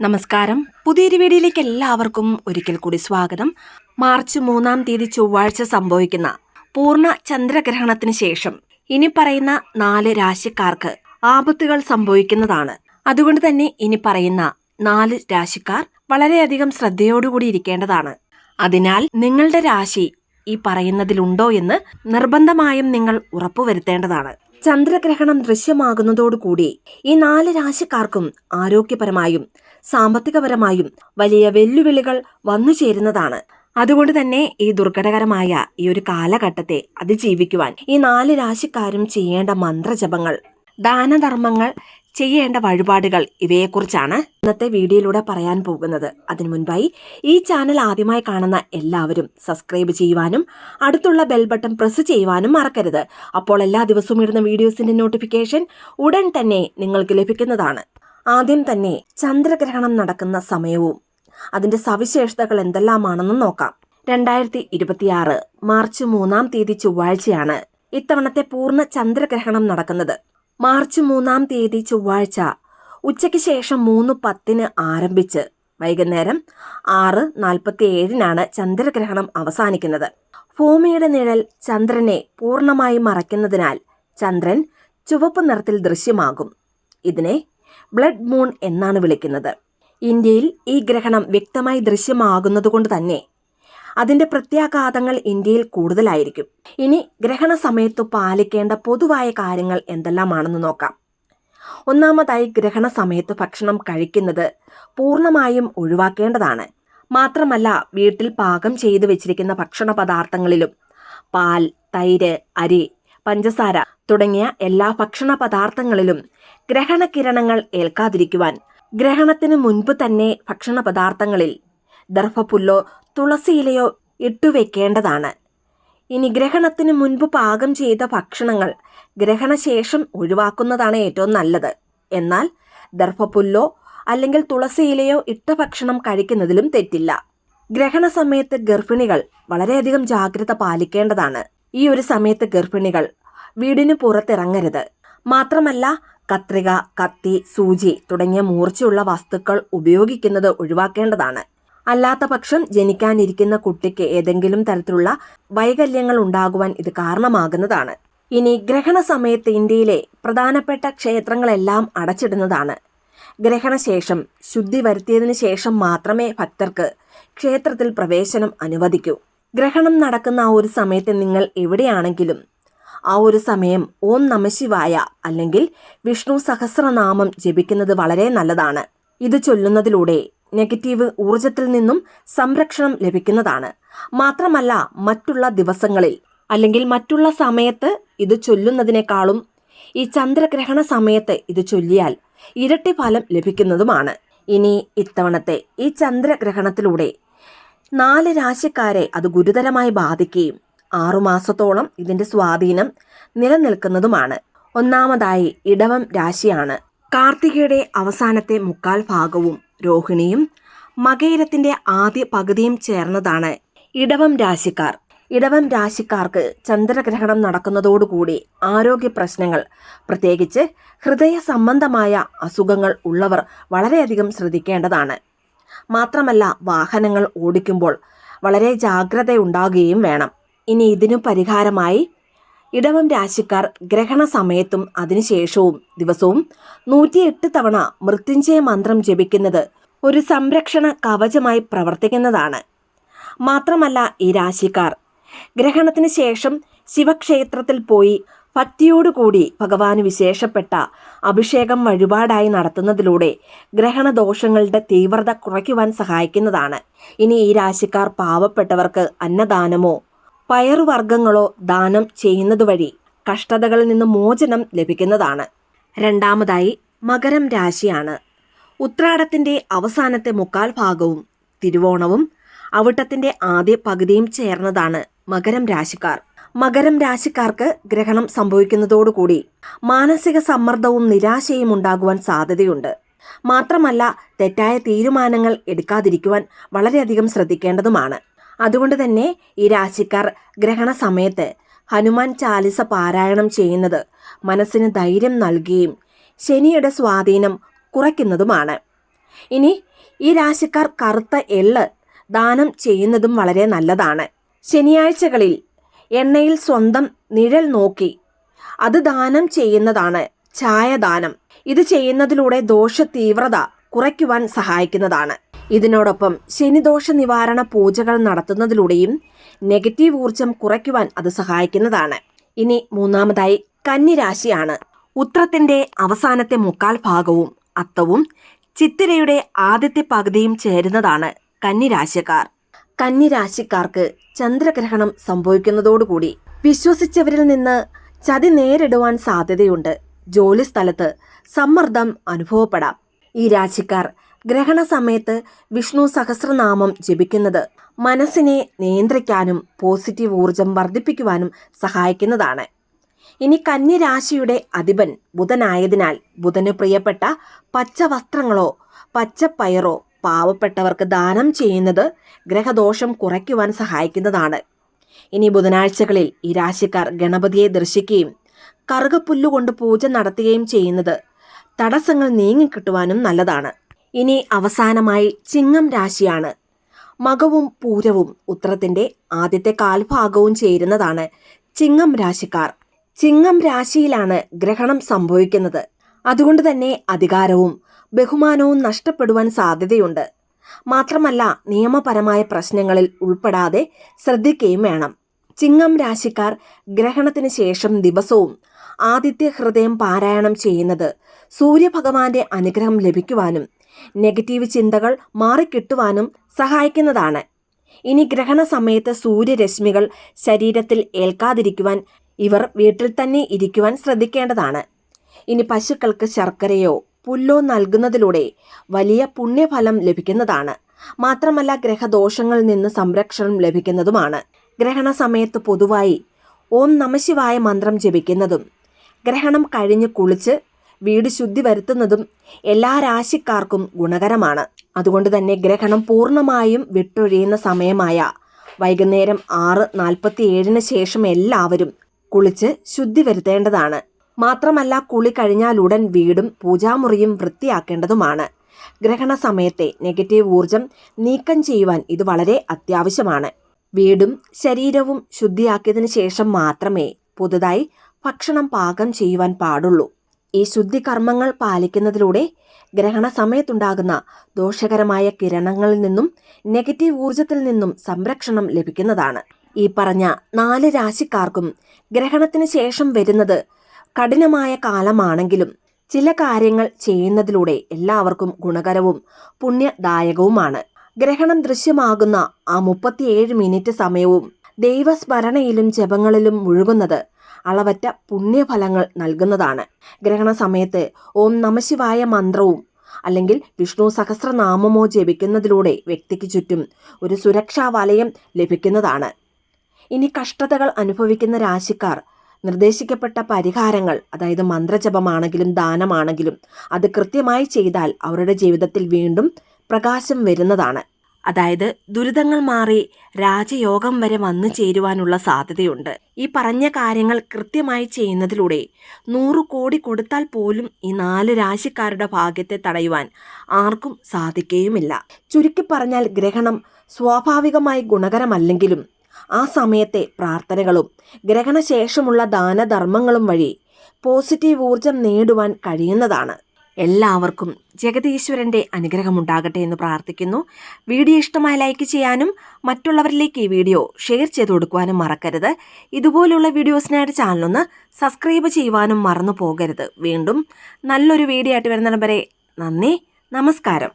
നമസ്കാരം. പുതിയൊരു വീഡിയോയിലേക്ക് എല്ലാവർക്കും ഒരിക്കൽ കൂടി സ്വാഗതം. മാർച്ച് 3-ാം തീയതി ചൊവ്വാഴ്ച സംഭവിക്കുന്ന പൂർണ്ണ ചന്ദ്രഗ്രഹണത്തിന് ശേഷം ഇനി പറയുന്ന 4 രാശിക്കാർക്ക് ആപത്തുകൾ സംഭവിക്കുന്നതാണ്. അതുകൊണ്ട് തന്നെ ഇനി പറയുന്ന 4 രാശിക്കാർ വളരെയധികം ശ്രദ്ധയോടുകൂടി ഇരിക്കേണ്ടതാണ്. അതിനാൽ നിങ്ങളുടെ രാശി ഈ പറയുന്നതിലുണ്ടോ എന്ന് നിർബന്ധമായും നിങ്ങൾ ഉറപ്പുവരുത്തേണ്ടതാണ്. ചന്ദ്രഗ്രഹണം ദൃശ്യമാകുന്നതോടുകൂടി ഈ 4 രാശിക്കാർക്കും ആരോഗ്യപരമായും സാമ്പത്തികപരമായും വലിയ വെല്ലുവിളികൾ വന്നു ചേരുന്നതാണ്. അതുകൊണ്ട് തന്നെ ഈ ദുർഘടകരമായ ഈ ഒരു കാലഘട്ടത്തെ അതിജീവിക്കുവാൻ ഈ 4 രാശിക്കാരും ചെയ്യേണ്ട മന്ത്രജപങ്ങൾ, ദാനധർമ്മങ്ങൾ, ചെയ്യേണ്ട വഴിപാടുകൾ ഇവയെക്കുറിച്ചാണ് ഇന്നത്തെ വീഡിയോയിലൂടെ പറയാൻ പോകുന്നത്. അതിനു മുൻപായി ഈ ചാനൽ ആദ്യമായി കാണുന്ന എല്ലാവരും സബ്സ്ക്രൈബ് ചെയ്യുവാനും അടുത്തുള്ള ബെൽ ബട്ടൺ പ്രസ് ചെയ്യുവാനും മറക്കരുത്. അപ്പോൾ എല്ലാ ദിവസവും ഇടുന്ന വീഡിയോസിന്റെ നോട്ടിഫിക്കേഷൻ ഉടൻ തന്നെ നിങ്ങൾക്ക് ലഭിക്കുന്നതാണ്. ആദ്യം തന്നെ ചന്ദ്രഗ്രഹണം നടക്കുന്ന സമയവും അതിന്റെ സവിശേഷതകൾ എന്തെല്ലാമാണെന്ന് നോക്കാം. 2026 മാർച്ച് 3-ാം തീയതി ചൊവ്വാഴ്ചയാണ് ഇത്തവണത്തെ പൂർണ്ണ ചന്ദ്രഗ്രഹണം നടക്കുന്നത്. മാർച്ച് 3-ാം തീയതി ചൊവ്വാഴ്ച ഉച്ചയ്ക്ക് ശേഷം 3:10 ആരംഭിച്ച് വൈകുന്നേരം 6:47 ചന്ദ്രഗ്രഹണം അവസാനിക്കുന്നത്. ഭൂമിയുടെ നിഴൽ ചന്ദ്രനെ പൂർണ്ണമായി മറയ്ക്കുന്നതിനാൽ ചന്ദ്രൻ ചുവപ്പ് നിറത്തിൽ ദൃശ്യമാകും. ഇതിനെ ബ്ലഡ് മൂൺ എന്നാണ് വിളിക്കുന്നത്. ഇന്ത്യയിൽ ഈ ഗ്രഹണം വ്യക്തമായി ദൃശ്യമാകുന്നതുകൊണ്ട് തന്നെ അതിന്റെ പ്രത്യാഘാതങ്ങൾ ഇന്ത്യയിൽ കൂടുതലായിരിക്കും. ഇനി ഗ്രഹണ സമയത്തു പാലിക്കേണ്ട പൊതുവായ കാര്യങ്ങൾ എന്തെല്ലാമാണെന്ന് നോക്കാം. ഒന്നാമതായി, ഗ്രഹണ സമയത്ത് ഭക്ഷണം കഴിക്കുന്നത് പൂർണ്ണമായും ഒഴിവാക്കേണ്ടതാണ്. മാത്രമല്ല, വീട്ടിൽ പാകം ചെയ്തു വെച്ചിരിക്കുന്ന ഭക്ഷണ പദാർത്ഥങ്ങളിലും പാൽ, തൈര്, അരി, പഞ്ചസാര തുടങ്ങിയ എല്ലാ ഭക്ഷണ പദാർത്ഥങ്ങളിലും ഗ്രഹണകിരണങ്ങൾ ഏൽക്കാതിരിക്കുവാൻ ഗ്രഹണത്തിന് മുൻപ് തന്നെ ഭക്ഷണ പദാർത്ഥങ്ങളിൽ ദർഭപുല്ലോ തുളസിയിലയോ ഇട്ടുവെക്കേണ്ടതാണ്. ഇനി ഗ്രഹണത്തിന് മുൻപ് പാകം ചെയ്ത ഭക്ഷണങ്ങൾ ഗ്രഹണശേഷം ഒഴിവാക്കുന്നതാണ് ഏറ്റവും നല്ലത്. എന്നാൽ ദർഭപുല്ലോ അല്ലെങ്കിൽ തുളസിയിലയോ ഇട്ട ഭക്ഷണം കഴിക്കുന്നതിലും തെറ്റില്ല. ഗ്രഹണ സമയത്ത് ഗർഭിണികൾ വളരെയധികം ജാഗ്രത പാലിക്കേണ്ടതാണ്. ഈ ഒരു സമയത്ത് ഗർഭിണികൾ വീടിന് പുറത്തിറങ്ങരുത്. മാത്രമല്ല, കത്രിക, കത്തി, സൂചി തുടങ്ങിയ മൂർച്ചയുള്ള വസ്തുക്കൾ ഉപയോഗിക്കുന്നത് ഒഴിവാക്കേണ്ടതാണ്. അല്ലാത്ത പക്ഷം ജനിക്കാനിരിക്കുന്ന കുട്ടിക്ക് ഏതെങ്കിലും തരത്തിലുള്ള വൈകല്യങ്ങൾ ഉണ്ടാകുവാൻ ഇത് കാരണമാകുന്നതാണ്. ഇനി ഗ്രഹണ സമയത്ത് ഇന്ത്യയിലെ പ്രധാനപ്പെട്ട ക്ഷേത്രങ്ങളെല്ലാം അടച്ചിടുന്നതാണ്. ഗ്രഹണശേഷം ശുദ്ധി വരുത്തിയതിനു ശേഷം മാത്രമേ ഭക്തർക്ക് ക്ഷേത്രത്തിൽ പ്രവേശനം അനുവദിക്കൂ. ഗ്രഹണം നടക്കുന്ന ആ ഒരു സമയത്ത് നിങ്ങൾ എവിടെയാണെങ്കിലും ആ ഒരു സമയം ഓം നമഃശിവായ അല്ലെങ്കിൽ വിഷ്ണു സഹസ്രനാമം ജപിക്കുന്നത് വളരെ നല്ലതാണ്. ഇത് ചൊല്ലുന്നതിലൂടെ നെഗറ്റീവ് ഊർജത്തിൽ നിന്നും സംരക്ഷണം ലഭിക്കുന്നതാണ്. മാത്രമല്ല, മറ്റുള്ള ദിവസങ്ങളിൽ അല്ലെങ്കിൽ മറ്റുള്ള സമയത്ത് ഇത് ചൊല്ലുന്നതിനേക്കാളും ഈ ചന്ദ്രഗ്രഹണ സമയത്ത് ഇത് ചൊല്ലിയാൽ ഇരട്ടി ഫലം ലഭിക്കുന്നതുമാണ്. ഇനി ഇത്തവണത്തെ ഈ ചന്ദ്രഗ്രഹണത്തിലൂടെ 4 രാശിക്കാരെ അത് ഗുരുതരമായി ബാധിക്കുകയും 6 മാസത്തോളം ഇതിന്റെ സ്വാധീനം നിലനിൽക്കുന്നതുമാണ്. ഒന്നാമതായി ഇടവം രാശിയാണ്. കാർത്തികയുടെ അവസാനത്തെ 1/4 ഭാഗവും രോഹിണിയും മകയിരത്തിന്റെ ആദ്യ പകുതിയും ചേർന്നതാണ് ഇടവം രാശിക്കാർ. ഇടവം രാശിക്കാർക്ക് ചന്ദ്രഗ്രഹണം നടക്കുന്നതോടുകൂടി ആരോഗ്യ പ്രശ്നങ്ങൾ, പ്രത്യേകിച്ച് ഹൃദയ സംബന്ധമായ അസുഖങ്ങൾ ഉള്ളവർ വളരെയധികം ശ്രദ്ധിക്കേണ്ടതാണ്. മാത്രമല്ല, വാഹനങ്ങൾ ഓടിക്കുമ്പോൾ വളരെ ജാഗ്രതയുണ്ടാകുകയും വേണം. ഇനി ഇതിനു പരിഹാരമായി ഇടവം രാശിക്കാർ ഗ്രഹണ സമയത്തും അതിനുശേഷവും ദിവസവും 108 തവണ മൃത്യുഞ്ജയ മന്ത്രം ജപിക്കുന്നത് ഒരു സംരക്ഷണ കവചമായി പ്രവർത്തിക്കുന്നതാണ്. മാത്രമല്ല, ഈ രാശിക്കാർ ഗ്രഹണത്തിന് ശേഷം ശിവക്ഷേത്രത്തിൽ പോയി ഭക്തിയോടുകൂടി ഭഗവാന് വിശേഷപ്പെട്ട അഭിഷേകം വഴിപാടായി നടത്തുന്നതിലൂടെ ഗ്രഹണദോഷങ്ങളുടെ തീവ്രത കുറയ്ക്കുവാൻ സഹായിക്കുന്നതാണ്. ഇനി ഈ രാശിക്കാർ പാവപ്പെട്ടവർക്ക് അന്നദാനമോ പയറുവർഗ്ഗങ്ങളോ ദാനം ചെയ്യുന്നതുവഴി കഷ്ടതകളിൽ നിന്ന് മോചനം ലഭിക്കുന്നതാണ്. രണ്ടാമതായി മകരം രാശിയാണ്. ഉത്രാടത്തിന്റെ അവസാനത്തെ 1/4 ഭാഗവും തിരുവോണവും അവിട്ടത്തിന്റെ ആദ്യ പകുതിയും ചേർന്നതാണ് മകരം രാശിക്കാർ. മകരം രാശിക്കാർക്ക് ഗ്രഹണം സംഭവിക്കുന്നതോടുകൂടി മാനസിക സമ്മർദ്ദവും നിരാശയും ഉണ്ടാകുവാൻ സാധ്യതയുണ്ട്. മാത്രമല്ല, തെറ്റായ തീരുമാനങ്ങൾ എടുക്കാതിരിക്കുവാൻ വളരെയധികം ശ്രദ്ധിക്കേണ്ടതുമാണ്. അതുകൊണ്ട് തന്നെ ഈ രാശിക്കാർ ഗ്രഹണ സമയത്ത് ഹനുമാൻ ചാലിസ പാരായണം ചെയ്യുന്നത് മനസ്സിന് ധൈര്യം നൽകുകയും ശനിയുടെ സ്വാധീനം കുറയ്ക്കുന്നതുമാണ്. ഇനി ഈ രാശിക്കാർ കറുത്ത എള്ള് ദാനം ചെയ്യുന്നതും വളരെ നല്ലതാണ്. ശനിയാഴ്ചകളിൽ എണ്ണയിൽ സ്വന്തം നിഴൽ നോക്കി അത് ദാനം ചെയ്യുന്നതാണ് ഛായദാനം. ഇത് ചെയ്യുന്നതിലൂടെ ദോഷ തീവ്രത കുറയ്ക്കുവാൻ സഹായിക്കുന്നതാണ്. ഇതിനോടൊപ്പം ശനിദോഷ നിവാരണ പൂജകൾ നടത്തുന്നതിലൂടെയും നെഗറ്റീവ് ഊർജം കുറയ്ക്കുവാൻ അത് സഹായിക്കുന്നതാണ്. ഇനി മൂന്നാമതായി കന്നിരാശിയാണ്. ഉത്രത്തിന്റെ അവസാനത്തെ മുക്കാൽ ഭാഗവും അത്തവും ചിത്തിരയുടെ ആദ്യത്തെ പകുതിയും ചേരുന്നതാണ് കന്നിരാശിക്കാർ. കന്നിരാശിക്കാർക്ക് ചന്ദ്രഗ്രഹണം സംഭവിക്കുന്നതോടുകൂടി വിശ്വസിച്ചവരിൽ നിന്ന് ചതി നേരിടുവാൻ സാധ്യതയുണ്ട്. ജോലി സ്ഥലത്ത് സമ്മർദ്ദം അനുഭവപ്പെടാം. ഈ രാശിക്കാർ ഗ്രഹണ സമയത്ത് വിഷ്ണു സഹസ്രനാമം ജപിക്കുന്നത് മനസ്സിനെ നിയന്ത്രിക്കാനും പോസിറ്റീവ് ഊർജം വർദ്ധിപ്പിക്കുവാനും സഹായിക്കുന്നതാണ്. ഇനി കന്യരാശിയുടെ അധിപൻ ബുധനായതിനാൽ ബുധന് പ്രിയപ്പെട്ട പച്ച വസ്ത്രങ്ങളോ പച്ചപ്പയറോ പാവപ്പെട്ടവർക്ക് ദാനം ചെയ്യുന്നത് ഗ്രഹദോഷം കുറയ്ക്കുവാൻ സഹായിക്കുന്നതാണ്. ഇനി ബുധനാഴ്ചകളിൽ ഈ രാശിക്കാർ ഗണപതിയെ ദർശിക്കുകയും കറുകപ്പുല്ലുകൊണ്ട് പൂജ നടത്തുകയും ചെയ്യുന്നത് തടസ്സങ്ങൾ നീങ്ങിക്കിട്ടുവാനും നല്ലതാണ്. ഇനി അവസാനമായി ചിങ്ങം രാശിയാണ്. മകവും പൂരവും ഉത്രത്തിന്റെ ആദ്യത്തെ കാൽഭാഗവും ചേരുന്നതാണ് ചിങ്ങം രാശിക്കാർ. ചിങ്ങം രാശിയിലാണ് ഗ്രഹണം സംഭവിക്കുന്നത്. അതുകൊണ്ട് തന്നെ അധികാരവും ബഹുമാനവും നഷ്ടപ്പെടുവാൻ സാധ്യതയുണ്ട്. മാത്രമല്ല നിയമപരമായ പ്രശ്നങ്ങളിൽ ഉൾപ്പെടാതെ ശ്രദ്ധിക്കുകയും വേണം. ചിങ്ങം രാശിക്കാർ ഗ്രഹണത്തിന് ശേഷം ദിവസവും ആദിത്യ ഹൃദയം പാരായണം ചെയ്യുന്നത് സൂര്യഭഗവാന്റെ അനുഗ്രഹം ലഭിക്കുവാനും നെഗറ്റീവ് ചിന്തകൾ മാറിക്കിട്ടുവാനും സഹായിക്കുന്നതാണ്. ഇനി ഗ്രഹണ സമയത്ത് സൂര്യരശ്മികൾ ശരീരത്തിൽ ഏൽക്കാതിരിക്കുവാൻ ഇവർ വീട്ടിൽ തന്നെ ഇരിക്കുവാൻ ശ്രദ്ധിക്കേണ്ടതാണ്. ഇനി പശുക്കൾക്ക് ശർക്കരയോ പുല്ലോ നൽകുന്നതിലൂടെ വലിയ പുണ്യഫലം ലഭിക്കുന്നതാണ്. മാത്രമല്ല ഗ്രഹദോഷങ്ങളിൽ നിന്ന് സംരക്ഷണം ലഭിക്കുന്നതുമാണ്. ഗ്രഹണ സമയത്ത് പൊതുവായി ഓം നമഃശിവായ മന്ത്രം ജപിക്കുന്നതും ഗ്രഹണം കഴിഞ്ഞ് കുളിച്ച് വീട് ശുദ്ധി വരുത്തുന്നതും എല്ലാ രാശിക്കാർക്കും ഗുണകരമാണ്. അതുകൊണ്ട് തന്നെ ഗ്രഹണം പൂർണ്ണമായും വിട്ടൊഴിയുന്ന സമയമായ വൈകുന്നേരം 6:47 ശേഷം എല്ലാവരും കുളിച്ച് ശുദ്ധി വരുത്തേണ്ടതാണ്. മാത്രമല്ല കുളി കഴിഞ്ഞാലുടൻ വീടും പൂജാമുറിയും വൃത്തിയാക്കേണ്ടതുമാണ്. ഗ്രഹണ സമയത്തെ നെഗറ്റീവ് ഊർജം നീക്കം ചെയ്യുവാൻ ഇത് വളരെ അത്യാവശ്യമാണ്. വീടും ശരീരവും ശുദ്ധിയാക്കിയതിനു ശേഷം മാത്രമേ പുതുതായി ഭക്ഷണം പാകം ചെയ്യുവാൻ പാടുള്ളൂ. ഈ ശുദ്ധി കർമ്മങ്ങൾ പാലിക്കുന്നതിലൂടെ ഗ്രഹണ സമയത്തുണ്ടാകുന്ന ദോഷകരമായ കിരണങ്ങളിൽ നിന്നും നെഗറ്റീവ് ഊർജത്തിൽ നിന്നും സംരക്ഷണം ലഭിക്കുന്നതാണ്. ഈ പറഞ്ഞ 4 രാശിക്കാർക്കും ഗ്രഹണത്തിന് ശേഷം വരുന്നത് കഠിനമായ കാലമാണെങ്കിലും ചില കാര്യങ്ങൾ ചെയ്യുന്നതിലൂടെ എല്ലാവർക്കും ഗുണകരവും പുണ്യദായകവുമാണ്. ഗ്രഹണം ദൃശ്യമാകുന്ന ആ 37 മിനിറ്റ് സമയവും ദൈവസ്മരണയിലും ജപങ്ങളിലും മുഴുകുന്നത് അളവറ്റ പുണ്യഫലങ്ങൾ നൽകുന്നതാണ്. ഗ്രഹണ സമയത്ത് ഓം നമഃശിവായ മന്ത്രവും അല്ലെങ്കിൽ വിഷ്ണു സഹസ്രനാമമോ ജപിക്കുന്നതിലൂടെ വ്യക്തിക്ക് ചുറ്റും ഒരു സുരക്ഷാ വലയം ലഭിക്കുന്നതാണ്. ഇനി കഷ്ടതകൾ അനുഭവിക്കുന്ന രാശിക്കാർ നിർദ്ദേശിക്കപ്പെട്ട പരിഹാരങ്ങൾ, അതായത് മന്ത്രജപമാണെങ്കിലും ദാനമാണെങ്കിലും അത് കൃത്യമായി ചെയ്താൽ അവരുടെ ജീവിതത്തിൽ വീണ്ടും പ്രകാശം വരുന്നതാണ്. അതായത് ദുരിതങ്ങൾ മാറി രാജയോഗം വരെ വന്നു ചേരുവാനുള്ള സാധ്യതയുണ്ട്. ഈ പറഞ്ഞ കാര്യങ്ങൾ കൃത്യമായി ചെയ്യുന്നതിലൂടെ 100 കോടി കൊടുത്താൽ പോലും ഈ 4 രാശിക്കാരുടെ ഭാഗ്യത്തെ തടയുവാൻ ആർക്കും സാധിക്കുകയുമില്ല. ചുരുക്കി പറഞ്ഞാൽ ഗ്രഹണം സ്വാഭാവികമായി ഗുണകരമല്ലെങ്കിലും ആ സമയത്തെ പ്രാർത്ഥനകളും ഗ്രഹണശേഷമുള്ള ദാനധർമ്മങ്ങളും വഴി പോസിറ്റീവ് ഊർജം നേടുവാൻ കഴിയുന്നതാണ്. എല്ലാവർക്കും ജഗതീശ്വരൻ്റെ അനുഗ്രഹമുണ്ടാകട്ടെ എന്ന് പ്രാർത്ഥിക്കുന്നു. വീഡിയോ ഇഷ്ടമായി ലൈക്ക് ചെയ്യാനും മറ്റുള്ളവരിലേക്ക് ഈ വീഡിയോ ഷെയർ ചെയ്ത് കൊടുക്കുവാനും മറക്കരുത്. ഇതുപോലുള്ള വീഡിയോസിനായിട്ട് ചാനലൊന്ന് സബ്സ്ക്രൈബ് ചെയ്യുവാനും മറന്നു പോകരുത്. വീണ്ടും നല്ലൊരു വീഡിയോ ആയിട്ട് വരുന്നിടം വരെ നന്ദി, നമസ്കാരം.